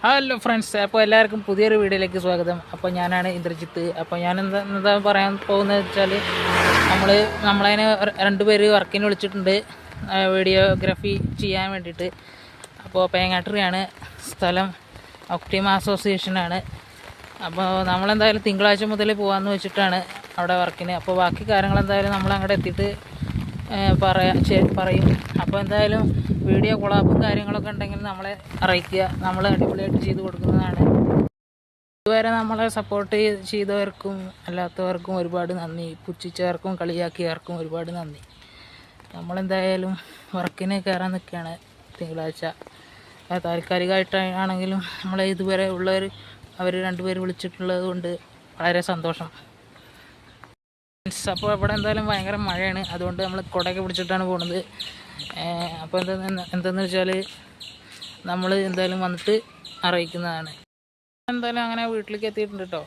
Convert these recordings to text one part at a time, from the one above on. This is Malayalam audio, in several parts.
ഹലോ ഫ്രണ്ട്സ്, അപ്പോൾ എല്ലാവർക്കും പുതിയൊരു വീഡിയോയിലേക്ക് സ്വാഗതം. അപ്പോൾ ഞാനാണ് ഇന്ദ്രജിത്ത്. അപ്പോൾ ഞാൻ എന്താ പറയാൻ പോകുന്നത് വെച്ചാൽ നമ്മളതിനെ രണ്ടുപേര് വർക്കിന് വിളിച്ചിട്ടുണ്ട്, വീഡിയോഗ്രാഫി ചെയ്യാൻ വേണ്ടിയിട്ട്. അപ്പോൾ പേങ്ങാട്ടറിയാണ് സ്ഥലം, ഒപ്റ്റിമ അസോസിയേഷനാണ്. അപ്പോൾ നമ്മളെന്തായാലും തിങ്കളാഴ്ച മുതൽ പോകാമെന്ന് വെച്ചിട്ടാണ് അവിടെ വർക്കിന്. അപ്പോൾ ബാക്കി കാര്യങ്ങൾ എന്തായാലും നമ്മൾ അങ്ങോട്ട് എത്തിയിട്ട് പറയും. അപ്പോൾ എന്തായാലും വീഡിയോ കൊളാപ്പും കാര്യങ്ങളൊക്കെ ഉണ്ടെങ്കിൽ നമ്മളെ അറിയിക്കുക, നമ്മൾ അടിപൊളിയായിട്ട് ചെയ്ത് കൊടുക്കുന്നതാണ്. ഇതുവരെ നമ്മളെ സപ്പോർട്ട് ചെയ്തവർക്കും അല്ലാത്തവർക്കും ഒരുപാട് നന്ദി, പുച്ഛിച്ചവർക്കും കളിയാക്കിയവർക്കും ഒരുപാട് നന്ദി. നമ്മളെന്തായാലും വർക്കിന് കയറാൻ നിൽക്കുകയാണ് തിങ്കളാഴ്ച. താൽക്കാലികമായിട്ടാണെങ്കിലും നമ്മളെ ഇതുവരെ ഉള്ളവർ അവർ രണ്ടുപേർ വിളിച്ചിട്ടുള്ളത് കൊണ്ട് വളരെ സന്തോഷം. അപ്പോൾ ഇവിടെ എന്തായാലും ഭയങ്കര മഴയാണ്, അതുകൊണ്ട് നമ്മൾ കുടയൊക്കെ പിടിച്ചിട്ടാണ് പോകുന്നത്. അപ്പോൾ എന്തെന്ന് വെച്ചാൽ നമ്മൾ എന്തായാലും വന്നിട്ട് അറിയിക്കുന്നതാണ്. എന്തായാലും അങ്ങനെ വീട്ടിലേക്ക് എത്തിയിട്ടുണ്ട് കേട്ടോ.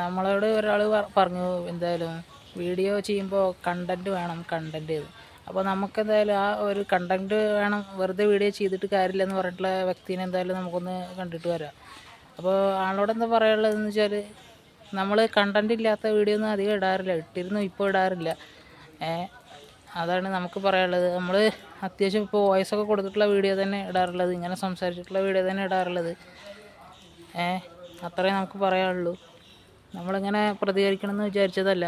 നമ്മളോട് ഒരാൾ പറഞ്ഞു എന്തായാലും വീഡിയോ ചെയ്യുമ്പോൾ കണ്ടൻറ്റ് വേണം, കണ്ടൻറ്റ്. അപ്പോൾ നമുക്കെന്തായാലും ആ ഒരു കണ്ടൻറ്റ് വേണം, വെറുതെ വീഡിയോ ചെയ്തിട്ട് കാര്യമില്ലെന്ന് പറഞ്ഞിട്ടുള്ള വ്യക്തിനെ എന്തായാലും നമുക്കൊന്ന് കണ്ടിട്ട് വരാം. അപ്പോൾ ആളോട് എന്താ പറയാനുള്ളതെന്ന് വെച്ചാൽ, നമ്മൾ കണ്ടൻറ്റ് ഇല്ലാത്ത വീഡിയോ ഒന്നും അധികം ഇടാറില്ല, ഇട്ടിരുന്നു ഇപ്പോൾ ഇടാറില്ല. അതാണ് നമുക്ക് പറയാനുള്ളത്. നമ്മൾ അത്യാവശ്യം ഇപ്പോൾ വോയിസൊക്കെ കൊടുത്തിട്ടുള്ള വീഡിയോ തന്നെ ഇടാറുള്ളത്, ഇങ്ങനെ സംസാരിച്ചിട്ടുള്ള വീഡിയോ തന്നെ ഇടാറുള്ളത്. അത്രേ നമുക്ക് പറയാനുള്ളൂ. നമ്മളിങ്ങനെ പ്രതികരിക്കണമെന്ന് വിചാരിച്ചതല്ല,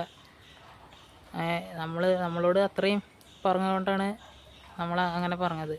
നമ്മളോട് അത്രയും പറഞ്ഞുകൊണ്ടാണ് നമ്മൾ അങ്ങനെ പറഞ്ഞത്.